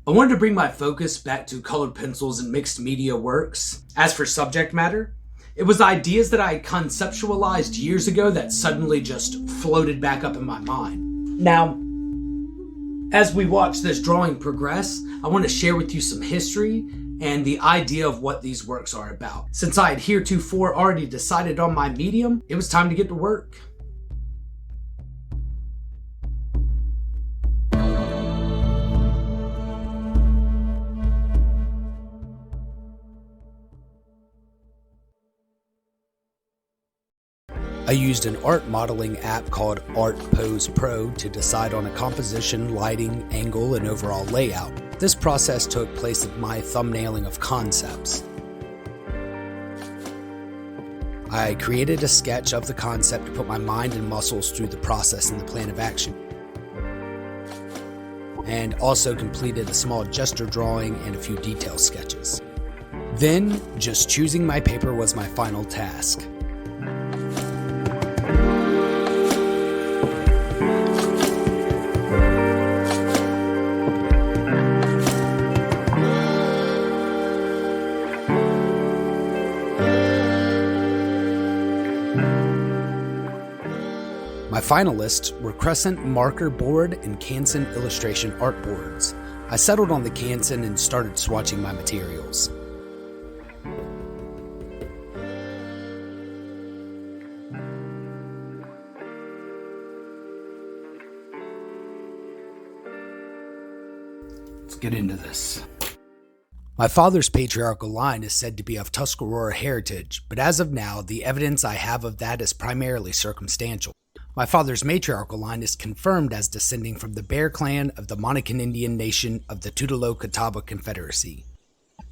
I wanted to bring my focus back to colored pencils and mixed media works. As for subject matter, it was ideas that I conceptualized years ago that suddenly just floated back up in my mind. Now, as we watch this drawing progress, I want to share with you some history and the idea of what these works are about. Since I had heretofore already decided on my medium, it was time to get to work. I used an art modeling app called Art Pose Pro to decide on a composition, lighting, angle, and overall layout. This process took place of my thumbnailing of concepts. I created a sketch of the concept to put my mind and muscles through the process and the plan of action, and also completed a small gesture drawing and a few detail sketches. Then, just choosing my paper was my final task. My finalists were Crescent marker board and Canson illustration art boards. I settled on the Canson and started swatching my materials. Let's get into this. My father's patriarchal line is said to be of Tuscarora heritage, but as of now, the evidence I have of that is primarily circumstantial. My father's matriarchal line is confirmed as descending from the Bear clan of the Monacan Indian nation of the Tutelo-Catawba Confederacy.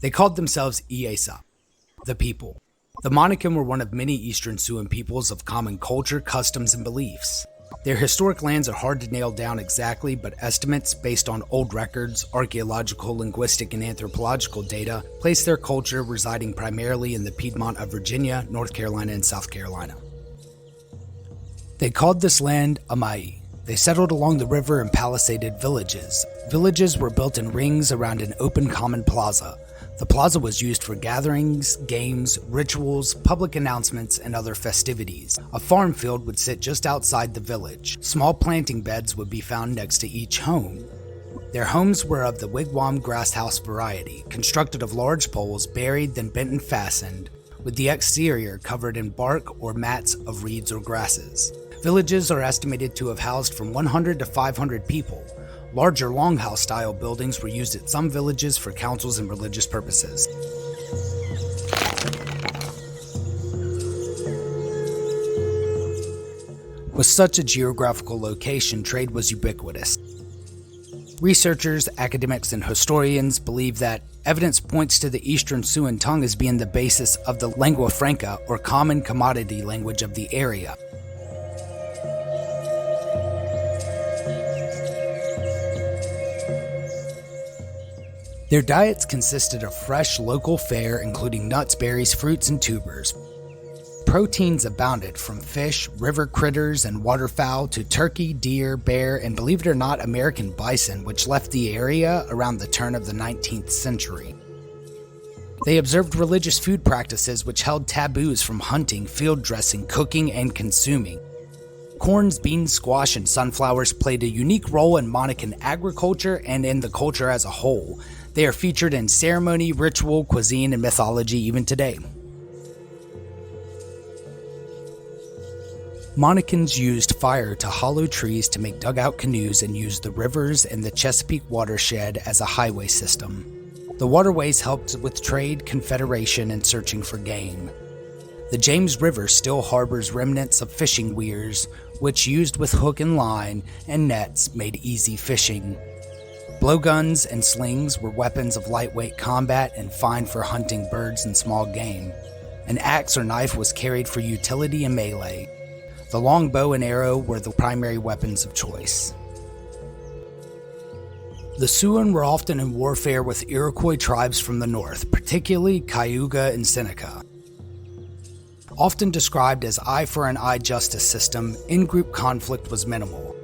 They called themselves Yesa, the people. The Monacan were one of many Eastern Siouan peoples of common culture, customs, and beliefs. Their historic lands are hard to nail down exactly, but estimates based on old records, archaeological, linguistic, and anthropological data place their culture residing primarily in the Piedmont of Virginia, North Carolina, and South Carolina. They called this land Amai. They settled along the river in palisaded villages. Villages were built in rings around an open common plaza. The plaza was used for gatherings, games, rituals, public announcements, and other festivities. A farm field would sit just outside the village. Small planting beds would be found next to each home. Their homes were of the wigwam grass house variety, constructed of large poles buried then bent and fastened, with the exterior covered in bark or mats of reeds or grasses. Villages are estimated to have housed from 100 to 500 people. Larger longhouse-style buildings were used at some villages for councils and religious purposes. With such a geographical location, trade was ubiquitous. Researchers, academics, and historians believe that evidence points to the Eastern Siouan tongue as being the basis of the lingua franca, or common commodity language of the area. Their diets consisted of fresh local fare, including nuts, berries, fruits, and tubers. Proteins abounded, from fish, river critters, and waterfowl to turkey, deer, bear, and believe it or not, American bison, which left the area around the turn of the 19th century. They observed religious food practices which held taboos from hunting, field dressing, cooking, and consuming. Corns, beans, squash, and sunflowers played a unique role in Monacan agriculture and in the culture as a whole. They are featured in ceremony, ritual, cuisine, and mythology even today. Monacans used fire to hollow trees to make dugout canoes and used the rivers and the Chesapeake watershed as a highway system. The waterways helped with trade, confederation, and searching for game. The James River still harbors remnants of fishing weirs, which used with hook and line and nets made easy fishing. Blowguns and slings were weapons of lightweight combat and fine for hunting birds and small game. An axe or knife was carried for utility and melee. The long bow and arrow were the primary weapons of choice. The Siouan were often in warfare with Iroquois tribes from the north, particularly Cayuga and Seneca. Often described as eye for an eye justice system, in-group conflict was minimal.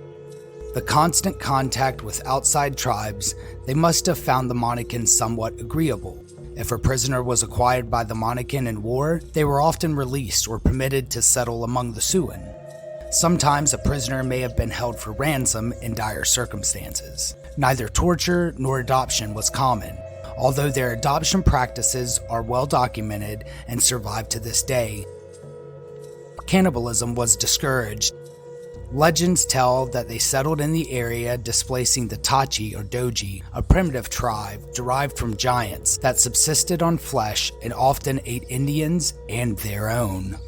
The constant contact with outside tribes, they must have found the Monacan somewhat agreeable. If a prisoner was acquired by the Monacan in war, they were often released or permitted to settle among the Siouan. Sometimes a prisoner may have been held for ransom in dire circumstances. Neither torture nor adoption was common, although their adoption practices are well documented and survive to this day. Cannibalism was discouraged. Legends tell that they settled in the area, displacing the Tachi or Doji, a primitive tribe derived from giants that subsisted on flesh and often ate Indians and their own.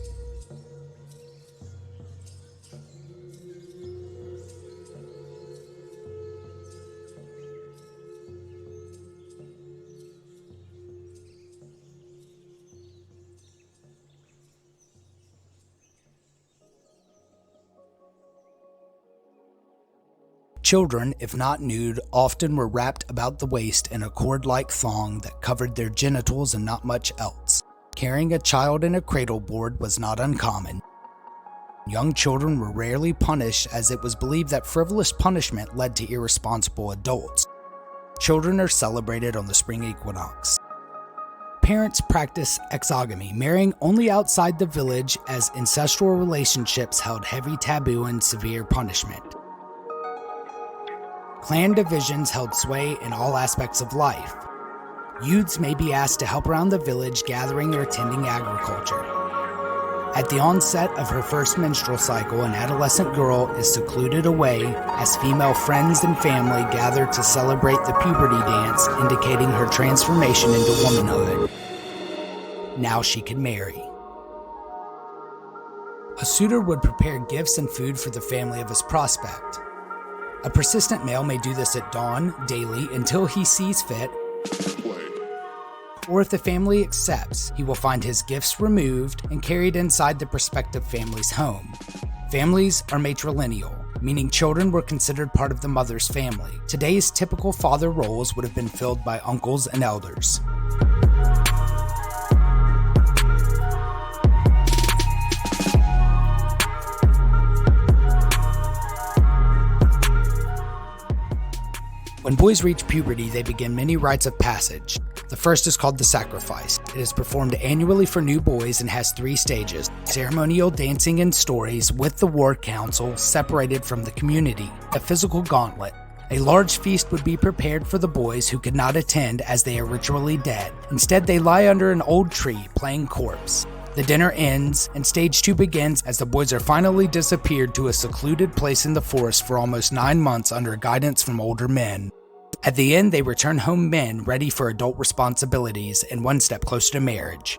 Children, if not nude, often were wrapped about the waist in a cord-like thong that covered their genitals and not much else. Carrying a child in a cradle board was not uncommon. Young children were rarely punished, as it was believed that frivolous punishment led to irresponsible adults. Children are celebrated on the spring equinox. Parents practice exogamy, marrying only outside the village, as ancestral relationships held heavy taboo and severe punishment. Clan divisions held sway in all aspects of life. Youths may be asked to help around the village, gathering or attending agriculture. At the onset of her first menstrual cycle, an adolescent girl is secluded away as female friends and family gather to celebrate the puberty dance, indicating her transformation into womanhood. Now she can marry. A suitor would prepare gifts and food for the family of his prospect. A persistent male may do this at dawn, daily, until he sees fit, or if the family accepts, he will find his gifts removed and carried inside the prospective family's home. Families are matrilineal, meaning children were considered part of the mother's family. Today's typical father roles would have been filled by uncles and elders. When boys reach puberty, they begin many rites of passage. The first is called the sacrifice. It is performed annually for new boys and has 3 stages: ceremonial dancing and stories with the war council separated from the community, a physical gauntlet. A large feast would be prepared for the boys who could not attend as they are ritually dead. Instead, they lie under an old tree playing corpse. The dinner ends, and stage 2 begins as the boys are finally disappeared to a secluded place in the forest for almost 9 months under guidance from older men. At the end, they return home men ready for adult responsibilities and one step closer to marriage.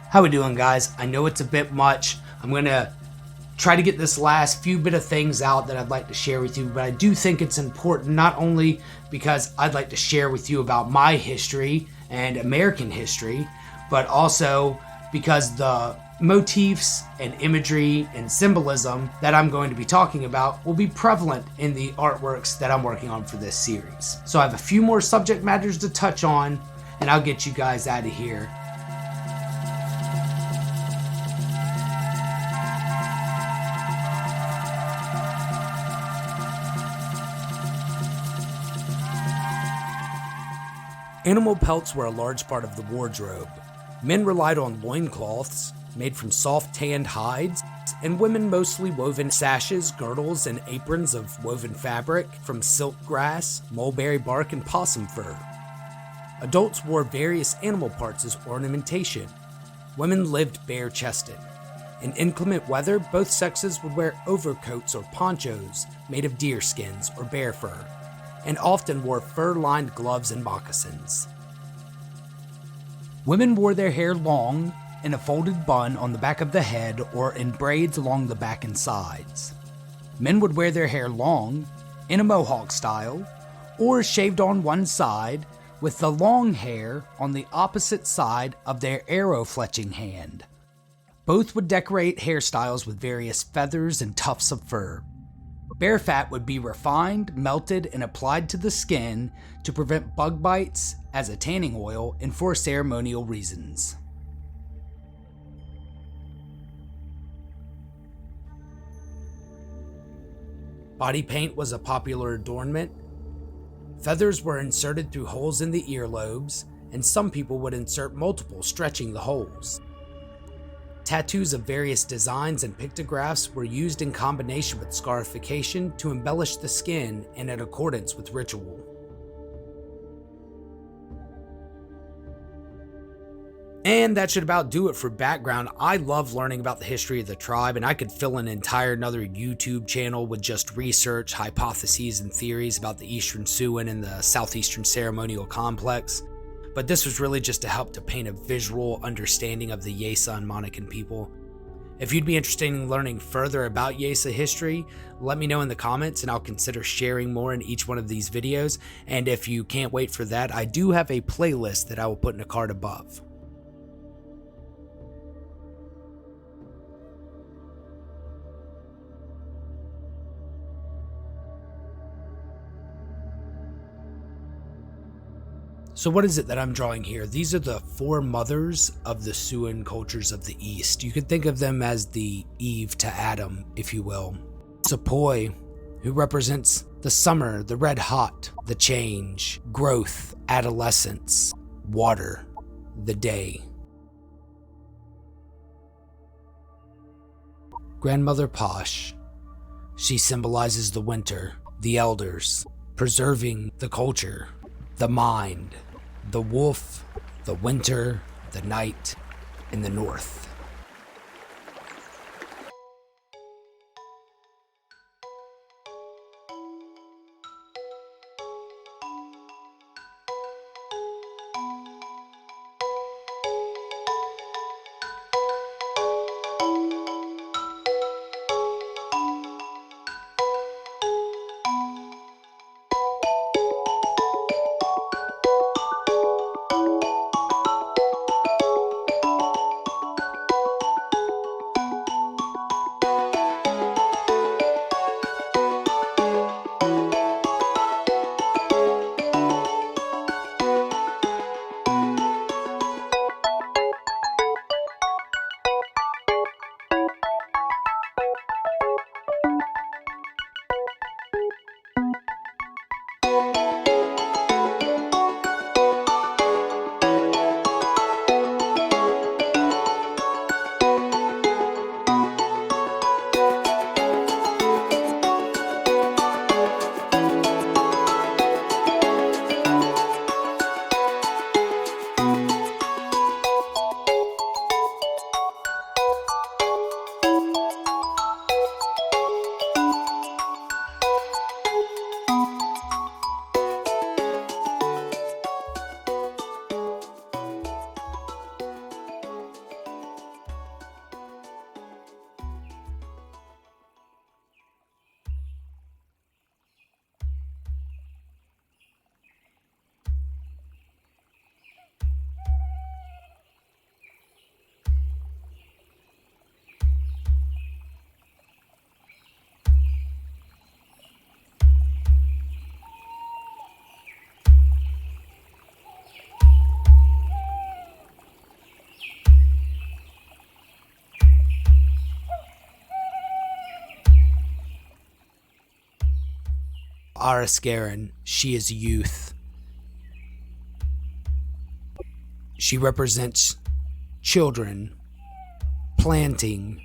How we doing, guys? I know it's a bit much. I'm going to try to get this last few bit of things out that I'd like to share with you, but I do think it's important, not only because I'd like to share with you about my history and American history, but also because the motifs and imagery and symbolism that I'm going to be talking about will be prevalent in the artworks that I'm working on for this series. So I have a few more subject matters to touch on, and I'll get you guys out of here. Animal pelts were a large part of the wardrobe. Men relied on loincloths made from soft tanned hides, and women mostly woven sashes, girdles, and aprons of woven fabric from silk grass, mulberry bark, and possum fur. Adults wore various animal parts as ornamentation. Women lived bare-chested. In inclement weather, both sexes would wear overcoats or ponchos made of deer skins or bear fur, and often wore fur-lined gloves and moccasins. Women wore their hair long, in a folded bun on the back of the head or in braids along the back and sides. Men would wear their hair long, in a mohawk style, or shaved on one side, with the long hair on the opposite side of their arrow-fletching hand. Both would decorate hairstyles with various feathers and tufts of fur. Bear fat would be refined, melted, and applied to the skin to prevent bug bites as a tanning oil and for ceremonial reasons. Body paint was a popular adornment. Feathers were inserted through holes in the earlobes, and some people would insert multiple, stretching the holes. Tattoos of various designs and pictographs were used in combination with scarification to embellish the skin and in accordance with ritual. And that should about do it for background. I love learning about the history of the tribe, and I could fill an entire another YouTube channel with just research, hypotheses, and theories about the Eastern Siouan and the Southeastern Ceremonial Complex. But this was really just to help to paint a visual understanding of the Yesa and Monacan people. If you'd be interested in learning further about Yesa history, let me know in the comments and I'll consider sharing more in each one of these videos. And if you can't wait for that, I do have a playlist that I will put in a card above. So what is it that I'm drawing here? These are the four mothers of the Siouan cultures of the East. You could think of them as the Eve to Adam, if you will. Sepoy, who represents the summer, the red hot, the change, growth, adolescence, water, the day. Grandmother Pash, she symbolizes the winter, the elders, preserving the culture, the mind, the wolf, the winter, the night, and the north. Ahskarin, she is youth. She represents children, planting,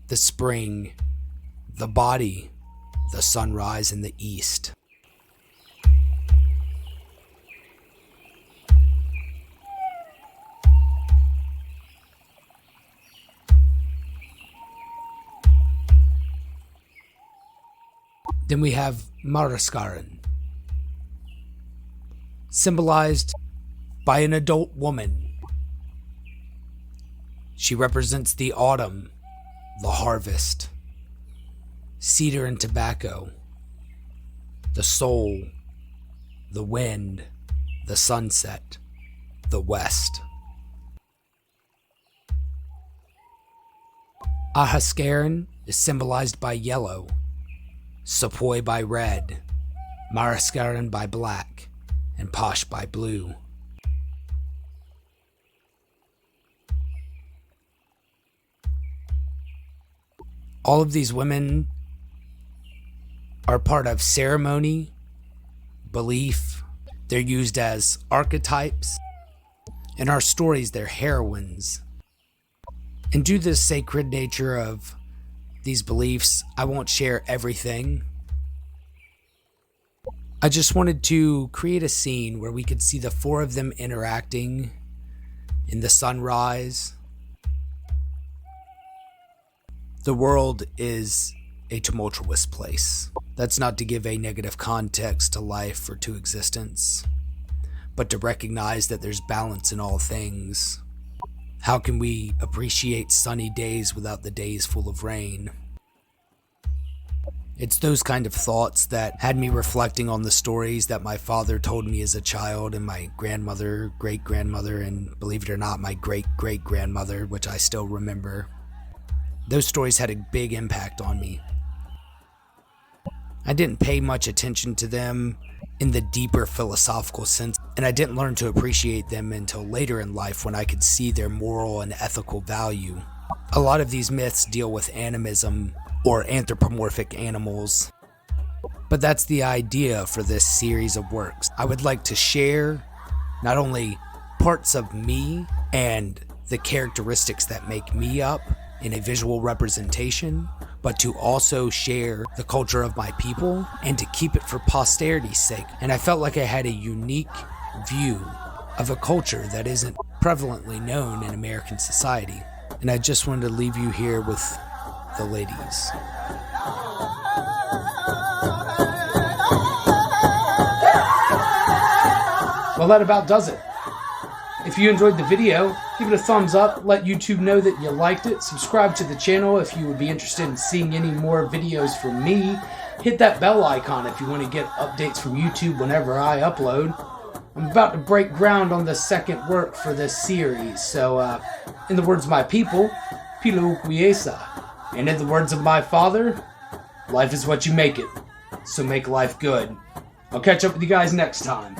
the spring, the body, the sunrise in the east. Then we have Maraskarin, symbolized by an adult woman. She represents the autumn, the harvest, cedar and tobacco, the soul, the wind, the sunset, the west. Ahskarin is symbolized by yellow, Sepoy by red, Maraskarin by black, and Pash by blue. All of these women are part of ceremony, belief. They're used as archetypes. In our stories, they're heroines. And due to the sacred nature of these beliefs, I won't share everything. I just wanted to create a scene where we could see the four of them interacting in the sunrise. The world is a tumultuous place. That's not to give a negative context to life or to existence, but to recognize that there's balance in all things. How can we appreciate sunny days without the days full of rain? It's those kind of thoughts that had me reflecting on the stories that my father told me as a child, and my grandmother, great-grandmother, and believe it or not, my great-great-grandmother, which I still remember. Those stories had a big impact on me. I didn't pay much attention to them in the deeper philosophical sense, and I didn't learn to appreciate them until later in life when I could see their moral and ethical value. A lot of these myths deal with animism or anthropomorphic animals, but that's the idea for this series of works. I would like to share not only parts of me and the characteristics that make me up in a visual representation, but to also share the culture of my people and to keep it for posterity's sake. And I felt like I had a unique view of a culture that isn't prevalently known in American society. And I just wanted to leave you here with the ladies. Well, that about does it. If you enjoyed the video, give it a thumbs up, let YouTube know that you liked it, subscribe to the channel if you would be interested in seeing any more videos from me, hit that bell icon if you want to get updates from YouTube whenever I upload. I'm about to break ground on the second work for this series, so in the words of my people, Pilo Yesa, and in the words of my father, life is what you make it, so make life good. I'll catch up with you guys next time.